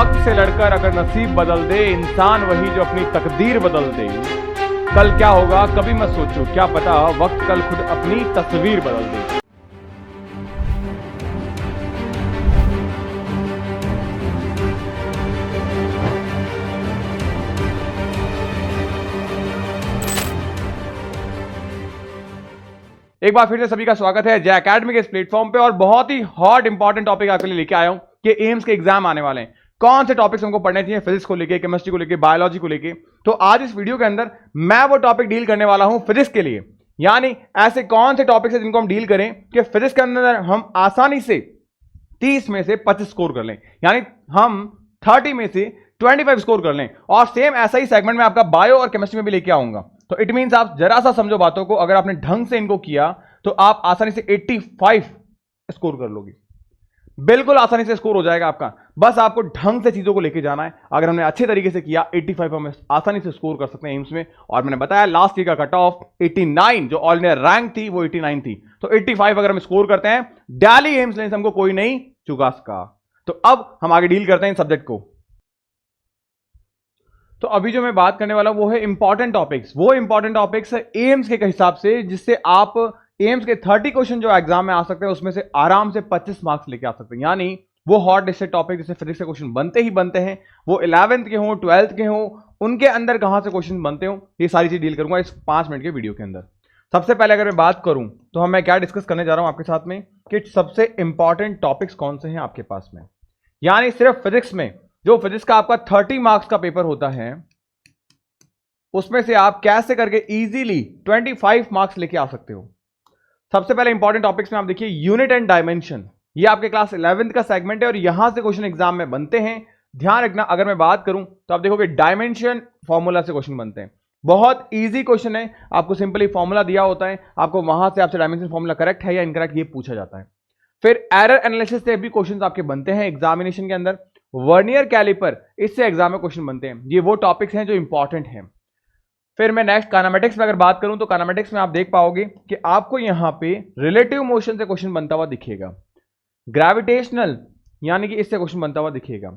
वक्त से लड़कर अगर नसीब बदल दे इंसान वही जो अपनी तकदीर बदल दे। कल क्या होगा कभी मत सोचो, क्या पता वक्त कल खुद अपनी तस्वीर बदल दे। एक बार फिर से सभी का स्वागत है जय एकेडमी के इस प्लेटफॉर्म पे और बहुत ही हॉट इंपॉर्टेंट टॉपिक आपके लिए लेके आया हूं कि एम्स के एग्जाम आने वाले हैं। कौन से टॉपिक्स हमको पढ़ने चाहिए फिजिक्स को लेके, केमिस्ट्री को लेके, बायोलॉजी को लेके। तो आज इस वीडियो के अंदर मैं वो टॉपिक डील करने वाला हूं फिजिक्स के लिए। यानी ऐसे कौन से टॉपिक्स है जिनको हम डील करें कि फिजिक्स के अंदर हम आसानी से 30 में से 25 स्कोर कर लें, यानी हम 30 में से 25 स्कोर कर लें। और सेम ऐसा ही सेगमेंट में आपका बायो और केमिस्ट्री में भी लेके आऊंगा। तो इट मींस आप जरा सा समझो बातों को, अगर आपने ढंग से इनको किया तो आप आसानी से 85 स्कोर कर लोगे। बिल्कुल आसानी से स्कोर हो जाएगा आपका, बस आपको ढंग से चीजों को लेके जाना है। अगर हमने अच्छे तरीके से किया 85 हम आसानी से स्कोर कर सकते हैं एम्स में। और मैंने बताया लास्ट ईयर का कट ऑफ 89, जो ऑल इंडिया रैंक थी वो 89 थी। तो 85 अगर हम स्कोर करते हैं दिल्ली एम्स लेने से हमको कोई नहीं चुका सका। तो अब हम आगे डील करते हैं सब्जेक्ट को। तो अभी जो मैं बात करने वाला हूं वो है इंपॉर्टेंट टॉपिक्स। वो इंपॉर्टेंट टॉपिक्स है एम्स के हिसाब से, जिससे आप एम्स के 30 क्वेश्चन जो एग्जाम में आ सकते हैं उसमें से आराम से 25 मार्क्स लेके आ सकते हैं। यानी वो हॉट लिस्टेड टॉपिक जैसे फिजिक्स के क्वेश्चन बनते ही बनते हैं, वो 11th के हों 12th के हों, उनके अंदर कहां से क्वेश्चन बनते हो, ये सारी चीज डील करूंगा इस 5 मिनट के वीडियो के अंदर। सबसे पहले अगर मैं बात करूं तो मैं क्या डिस्कस करने जा रहा हूं आपके साथ में कि सबसे इंपॉर्टेंट टॉपिक्स कौन से हैं आपके पास में। यानी सिर्फ फिजिक्स में, जो फिजिक्स का आपका 30 मार्क्स का पेपर होता है, उसमें से आप कैसे करके इजीली 25 मार्क्स लेके आ सकते हो। सबसे पहले इंपॉर्टेंट टॉपिक्स में आप देखिए यूनिट एंड डायमेंशन। ये आपके क्लास 11th का सेगमेंट है और यहां से क्वेश्चन एग्जाम में बनते हैं। ध्यान रखना, अगर मैं बात करूं तो आप देखोगे डायमेंशन फॉर्मूला से क्वेश्चन बनते हैं। बहुत इजी क्वेश्चन है, आपको सिंपली फॉर्मूला दिया होता है, आपको वहां से आपसे डायमेंशन फॉर्मूला करेक्ट है या इनकरेक्ट ये पूछा जाता है। फिर एरर एनालिसिस से भी क्वेश्चन आपके बनते हैं एग्जामिनेशन के अंदर। वर्नियर कैलिपर, इससे एग्जाम में क्वेश्चन बनते हैं। ये वो टॉपिक्स हैं जो इंपॉर्टेंट हैं। फिर मैं नेक्स्ट काइनेमेटिक्स में अगर बात करूं तो काइनेमेटिक्स में आप देख पाओगे कि आपको यहां पे रिलेटिव मोशन से क्वेश्चन बनता हुआ दिखेगा, ग्रेविटेशनल यानी कि इससे क्वेश्चन बनता हुआ दिखेगा,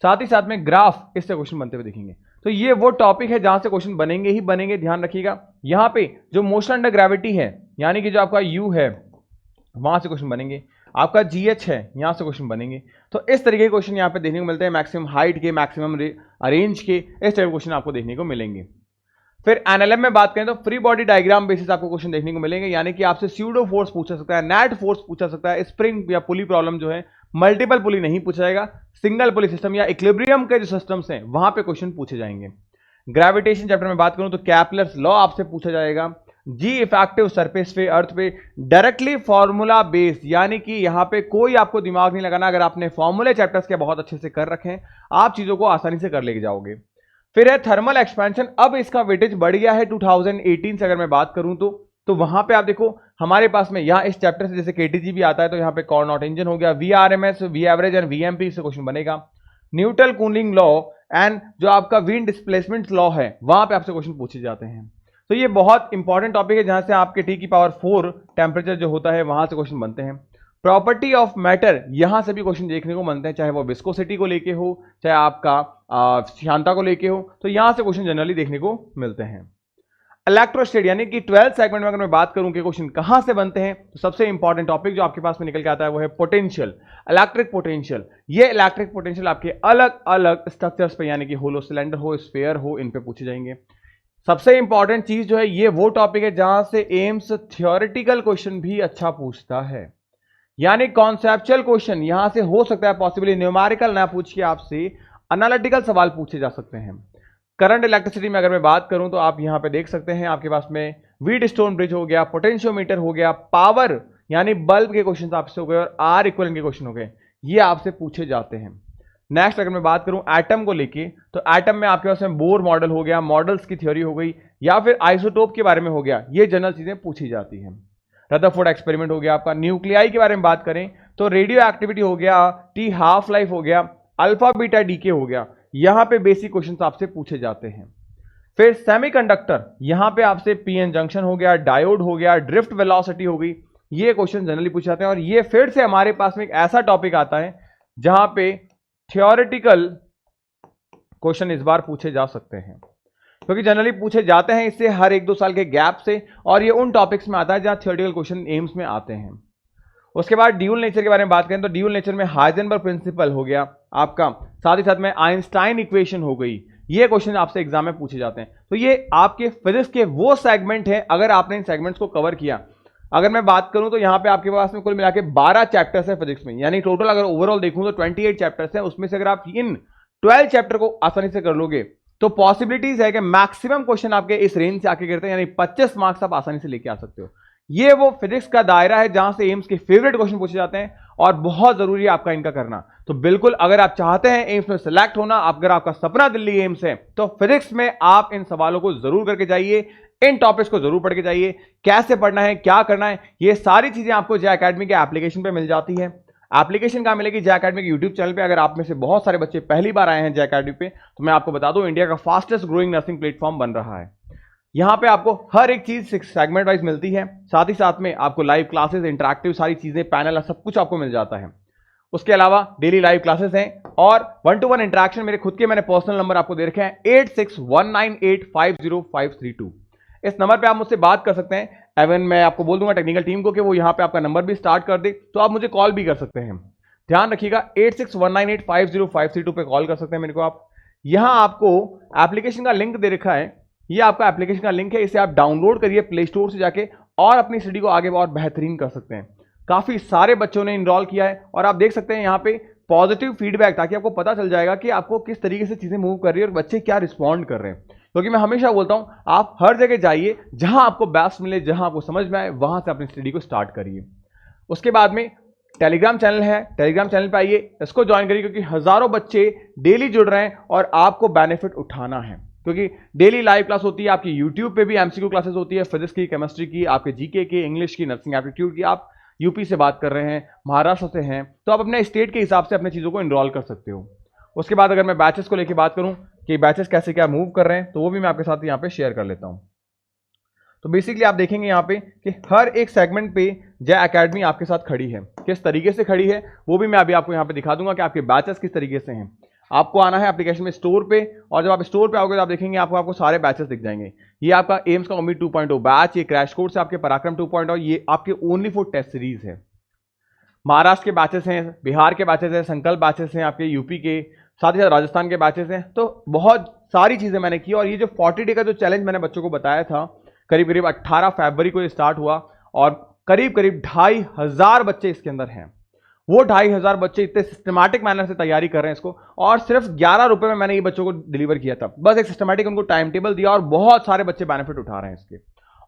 साथ ही साथ में ग्राफ इससे क्वेश्चन बनते हुए दिखेंगे। तो ये वो टॉपिक है जहां से क्वेश्चन बनेंगे ही बनेंगे। ध्यान रखिएगा, यहां पे जो मोशन अंडर ग्रेविटी है, यानी कि जो आपका यू है वहां से क्वेश्चन बनेंगे, आपका जीएच है यहां से क्वेश्चन बनेंगे। तो इस तरीके के क्वेश्चन यहां पे देखने को मिलते हैं, मैक्सिमम हाइट के, मैक्सिमम रेंज के, इस टाइप के क्वेश्चन आपको देखने को मिलेंगे। फिर एनएलएम में बात करें तो फ्री बॉडी डायग्राम बेसिस आपको क्वेश्चन देखने को मिलेंगे, यानी कि आपसे स्यूडो फोर्स पूछा सकता है, नेट फोर्स पूछा सकता है, स्प्रिंग या पुली प्रॉब्लम जो है, मल्टीपल पुली नहीं पूछा जाएगा, सिंगल पुली सिस्टम या इक्विलिब्रियम के जो सिस्टम्स हैं वहां पे क्वेश्चन पूछे जाएंगे। ग्रेविटेशन चैप्टर में बात करूं तो कैपलर्स लॉ आपसे पूछा जाएगा। जी इफेक्टिव सरफेस पे अर्थ पे डायरेक्टली फॉर्मूला बेस्ड, यानी कि यहां पे कोई आपको दिमाग नहीं लगाना। अगर आपने फॉर्मूले चैप्टर्स के बहुत अच्छे से कर रखे हैं, आप चीजों को आसानी से कर लेके जाओगे। फिर है थर्मल एक्सपेंशन। अब इसका वेटेज बढ़ गया है 2018 से अगर मैं बात करूं तो वहां पे आप देखो हमारे पास में यहां इस चैप्टर से जैसे केटीजी भी आता है, तो यहां पे कॉर्नॉट इंजन हो गया, VRMS, V average and VMP से क्वेश्चन बनेगा। न्यूटन कूलिंग लॉ एंड जो आपका विंड डिस्प्लेसमेंट लॉ है वहां पे आपसे क्वेश्चन पूछे जाते हैं। तो ये बहुत इंपॉर्टेंट टॉपिक है जहां से आपके T⁴ टेम्परेचर जो होता है वहां से क्वेश्चन बनते हैं। प्रॉपर्टी ऑफ मैटर, यहां से भी क्वेश्चन देखने को मिलते हैं, चाहे वो विस्कोसिटी को लेके हो, चाहे आपका श्यानता को लेके हो, तो यहां से क्वेश्चन जनरली देखने को मिलते हैं। इलेक्ट्रोस्टैटिक, यानी कि 12th सेगमेंट में अगर मैं बात करूं कि क्वेश्चन कहां से बनते हैं, तो सबसे इंपॉर्टेंट टॉपिक जो आपके पास में निकल के आता है वो है पोटेंशियल, इलेक्ट्रिक पोटेंशियल। ये इलेक्ट्रिक पोटेंशियल आपके अलग अलग स्ट्रक्चर्स पे, यानी कि होलो सिलेंडर हो, स्फीयर हो, इन पे पूछे जाएंगे। सबसे इंपॉर्टेंट चीज जो है, ये वो टॉपिक है जहां से एम्स थियोरेटिकल क्वेश्चन भी अच्छा पूछता है। यानी कॉन्सेप्चुअल क्वेश्चन यहां से हो सकता है पॉसिबली, न्यूमेरिकल ना पूछ के आपसे एनालिटिकल सवाल पूछे जा सकते हैं। करंट इलेक्ट्रिसिटी में अगर मैं बात करूं तो आप यहां पे देख सकते हैं आपके पास में व्हीटस्टोन ब्रिज हो गया, पोटेंशियोमीटर हो गया, पावर यानी बल्ब के क्वेश्चन आपसे हो गए और आर इक्विवेलेंट के क्वेश्चन हो गए, ये आपसे पूछे जाते हैं। नेक्स्ट अगर मैं बात करूं एटम को लेके, तो एटम में आपके पास में बोर मॉडल हो गया, मॉडल्स की थ्योरी हो गई, या फिर आइसोटोप के बारे में हो गया, ये जनरल चीजें पूछी जाती हैं। रदरफोर्ड एक्सपेरिमेंट हो गया आपका। न्यूक्लियाई के बारे में बात करें तो रेडियो एक्टिविटी हो गया, टी हाफ लाइफ हो गया, अल्फा बीटा डीके हो गया, यहां पे बेसिक क्वेश्चंस आपसे पूछे जाते हैं। फिर सेमीकंडक्टर, यहां पे आपसे पीएन जंक्शन हो गया, डायोड हो गया, ड्रिफ्ट वेलोसिटी हो गई, ये क्वेश्चन जनरली पूछे जाते हैं। और ये फिर से हमारे पास में एक ऐसा टॉपिक आता है जहां पे थियोरेटिकल क्वेश्चन इस बार पूछे जा सकते हैं, क्योंकि जनरली पूछे जाते हैं इससे हर 1-2 साल के गैप से, और ये उन टॉपिक्स में आता है जहां थियोरेटिकल क्वेश्चन एम्स में आते हैं। उसके बाद ड्यूल नेचर के बारे में बात करें तो ड्यूल नेचर में हाइजेनबर्ग प्रिंसिपल हो गया आपका, साथ ही साथ में आइंस्टाइन इक्वेशन हो गई, ये क्वेश्चन आपसे एग्जाम में पूछे जाते हैं। तो ये आपके फिजिक्स के वो सेगमेंट है, अगर आपने इन सेगमेंट्स को कवर किया। अगर मैं बात करूं तो यहां पे आपके पास में कुल मिला के 12 चैप्टर्स है फिजिक्स में, यानी टोटल अगर ओवरऑल देखूं तो 28 चैप्टर्स है। उसमें से अगर आप इन 12 चैप्टर को आसानी से कर लोगे तो पॉसिबिलिटीज है कि मैक्सिमम क्वेश्चन आपके इस रेंज से आके गिरते हैं, यानी 25 मार्क्स आप आसानी से लेके आ सकते हो। ये वो फिजिक्स का दायरा है जहां से एम्स के फेवरेट क्वेश्चन पूछे जाते हैं, और बहुत जरूरी है आपका इनका करना। तो बिल्कुल अगर आप चाहते हैं एम्स में सिलेक्ट होना, अगर आपका सपना दिल्ली एम्स है, तो फिजिक्स में आप इन सवालों को जरूर करके जाइए, इन टॉपिक्स को जरूर पढ़ के जाइए। कैसे पढ़ना है, क्या करना है, ये सारी चीजें आपको जे अकेडमी के एप्लीकेशन पे मिल जाती है। एप्लीकेशन कहां मिलेगी? जे अकेडमी के यूट्यूब चैनल पे। अगर आप में से बहुत सारे बच्चे पहली बार आए हैं जे अकेडमी पे, तो मैं आपको बता दूं इंडिया का फास्टेस्ट ग्रोइंग नर्सिंग प्लेटफॉर्म बन रहा है। यहां पे आपको हर एक चीज सेगमेंट वाइज मिलती है, साथ ही साथ में आपको लाइव क्लासेस, इंटरैक्टिव सारी चीजें, पैनल, सब कुछ आपको मिल जाता है। उसके अलावा डेली लाइव क्लासेस हैं, और 1-to-1 इंटरैक्शन मेरे खुद के मैंने पर्सनल नंबर आपको दे रखे हैं 8619850532। इस नंबर पे आप मुझसे बात कर सकते हैं। एवन मैं आपको बोल दूंगा टेक्निकल टीम को कि वो यहां पे आपका नंबर भी स्टार्ट कर दे, तो आप मुझे कॉल भी कर सकते हैं। ध्यान रखिएगा 8619850532 पे कॉल कर सकते हैं मेरे को आप। यहां आपको एप्लीकेशन का लिंक दे रखा है, ये आपका एप्लीकेशन का लिंक है, इसे आप डाउनलोड करिए प्ले स्टोर से जाके, और अपनी स्टडी को आगे और बेहतरीन कर सकते हैं। काफी सारे बच्चों ने इनरोल किया है, और आप देख सकते हैं यहाँ पे पॉजिटिव फीडबैक, ताकि आपको पता चल जाएगा कि आपको किस तरीके से चीजें मूव कर रही है और बच्चे क्या रिस्पॉन्ड कर रहे हैं। क्योंकि मैं हमेशा बोलता हूं आप हर जगह जाइए जहां आपको बेस्ट मिले, जहां आपको समझ में आए, वहां से अपनी स्टडी को स्टार्ट करिए। उसके बाद में टेलीग्राम चैनल है, टेलीग्राम चैनल पे आइए, इसको ज्वाइन करिए, क्योंकि हजारों बच्चे डेली जुड़ रहे हैं और आपको बेनिफिट उठाना है। क्योंकि डेली लाइव क्लास होती है आपकी यूट्यूब पे भी, एमसीक्यू क्लासेस होती है फिजिक्स की, केमिस्ट्री की, आपके जीके की, इंग्लिश की, नर्सिंग एप्टीट्यूड की। आप यूपी से बात कर रहे हैं, महाराष्ट्र से हैं, तो आप अपने स्टेट के हिसाब से अपने चीज़ों को इनरोल कर सकते हो। उसके बाद अगर मैं बैचेस को लेकर बात करूं कि बैचेस कैसे क्या मूव कर रहे हैं, तो वो भी मैं आपके साथ यहाँ पे शेयर कर लेता हूं। तो बेसिकली आप देखेंगे यहाँ पे कि हर एक सेगमेंट पे जे अकेडमी आपके साथ खड़ी है। किस तरीके से खड़ी है वो भी मैं अभी आपको यहाँ पे दिखा दूंगा कि आपके बैचेस किस तरीके से हैं। आपको आना है एप्लीकेशन में स्टोर पे, और जब आप स्टोर पे आओगे तो आप देखेंगे आपको सारे बैचेस दिख जाएंगे। ये आपका एम्स का उम्मीद 2.0 बैच, ये क्रैश कोर्स है आपके पराक्रम 2.0, ये आपके ओनली फॉर टेस्ट सीरीज है। महाराष्ट्र के बैचेस हैं, बिहार के बैचेस हैं, संकल्प बैचेस हैं, आपके यूपी के, साथ ही साथ राजस्थान के बैचेस हैं। तो बहुत सारी चीजें मैंने की, और ये जो 40 डे का जो चैलेंज मैंने बच्चों को बताया था, करीब करीब 18 फरवरी को ये स्टार्ट हुआ, और करीब करीब 2500 बच्चे इसके अंदर हैं। वो 2500 बच्चे इतने सिस्टमैटिक मैनर से तैयारी कर रहे हैं इसको, और सिर्फ 11 रुपए में मैंने ये बच्चों को डिलीवर किया था। बस एक सिस्टमैटिक उनको टाइम टेबल दिया, और बहुत सारे बच्चे बेनिफिट उठा रहे हैं इसके,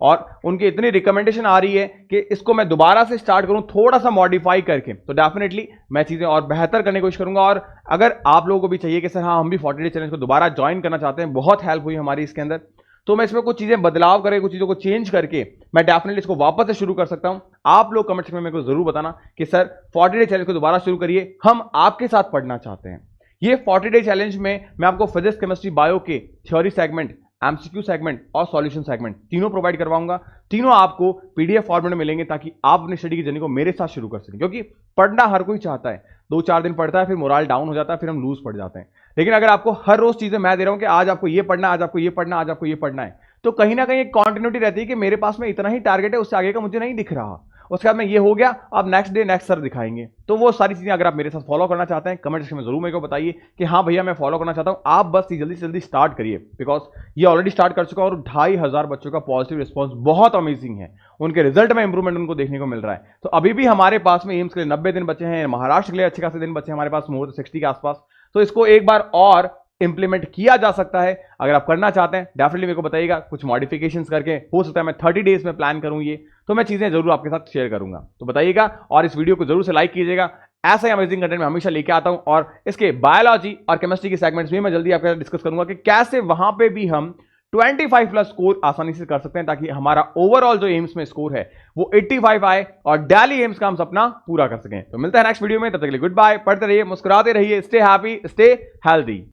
और उनकी इतनी रिकमेंडेशन आ रही है कि इसको मैं दोबारा से स्टार्ट करूं थोड़ा सा मॉडिफाई करके, तो डेफिनेटली मैं चीजें और बेहतर करने की कोशिश करूंगा। और अगर आप लोगों को भी चाहिए कि सर हाँ हम भी 40 डे चैलेंज को दोबारा ज्वाइन करना चाहते हैं, बहुत हेल्प हुई हमारी इसके अंदर, तो मैं इसमें कुछ चीजें बदलाव करके, कुछ चीजों को चेंज करके मैं डेफिनेटली इसको वापस से शुरू कर सकता हूं। आप लोग कमेंट सेक्शन में मेरे को जरूर बताना कि सर 40 डे चैलेंज को दोबारा शुरू करिए, हम आपके साथ पढ़ना चाहते हैं। ये 40 डे चैलेंज में मैं आपको फिजिक्स, केमिस्ट्री, बायो के थ्योरी सेगमेंट, एमसीक्यू सेगमेंट और सॉल्यूशन सेगमेंट तीनों प्रोवाइड करवाऊंगा। तीनों आपको पीडीएफ फॉर्मेट में मिलेंगे, ताकि आप अपनी स्टडी की जर्नी को मेरे साथ शुरू कर सकें। क्योंकि पढ़ना हर कोई चाहता है, 2-4 दिन पढ़ता है, फिर मोरल डाउन हो जाता है, फिर हम लूज पड़ जाते हैं। लेकिन अगर आपको हर रोज चीजें मैं दे रहा हूं कि आज आपको ये पढ़ना, आज आपको ये पढ़ना, आज आपको ये पढ़ना है, तो कहीं ना कहीं एक कॉन्टिन्यूटी रहती है कि मेरे पास में इतना ही टारगेट है, उससे आगे का मुझे नहीं दिख रहा। उसके बाद में ये हो गया, अब नेक्स्ट डे नेक्स्ट सर दिखाएंगे। तो वो सारी चीजें अगर आप मेरे साथ फॉलो करना चाहते हैं, कमेंट सेक्शन में जरूर मेरे को बताइए कि हाँ भैया मैं फॉलो करना चाहता हूं। आप बस जल्दी से जल्दी स्टार्ट करिए, बिकॉज ये ऑलरेडी स्टार्ट कर चुका है, और 2500 बच्चों का पॉजिटिव रिस्पॉन्स बहुत अमेजिंग है। उनके रिजल्ट में इंप्रूवमेंट उनको देखने को मिल रहा है। तो अभी भी हमारे पास में एम्स के लिए 90 दिन बचे हैं, महाराष्ट्र के लिए अच्छे खासे दिन बचे हैं हमारे पास, मोर 60 के आसपास। तो इसको एक बार और इंप्लीमेंट किया जा सकता है। अगर आप करना चाहते हैं डेफिनेटली मेरे को बताइएगा, कुछ मॉडिफिकेशंस करके, हो सकता है मैं 30 डेज में प्लान करूं ये, तो मैं चीजें जरूर आपके साथ शेयर करूंगा। तो बताइएगा, और इस वीडियो को जरूर से लाइक कीजिएगा। ऐसा ही अमेजिंग कंटेंट मैं हमेशा लेके आता हूं, और इसके बायोलॉजी और केमिस्ट्री के सेगमेंट्स भी मैं जल्दी आपके साथ डिस्कस करूंगा कि कैसे वहां पे भी हम 25+ स्कोर आसानी से कर सकते हैं, ताकि हमारा ओवरऑल जो एम्स में स्कोर है वो 85 आए, और डेली एम्स का हम सपना पूरा कर सकें। तो मिलता है नेक्स्ट वीडियो में, तब तक के लिए गुड बाय। पढ़ते रहिए, मुस्कुराते रहिए, स्टे हैप्पी, स्टे हेल्दी।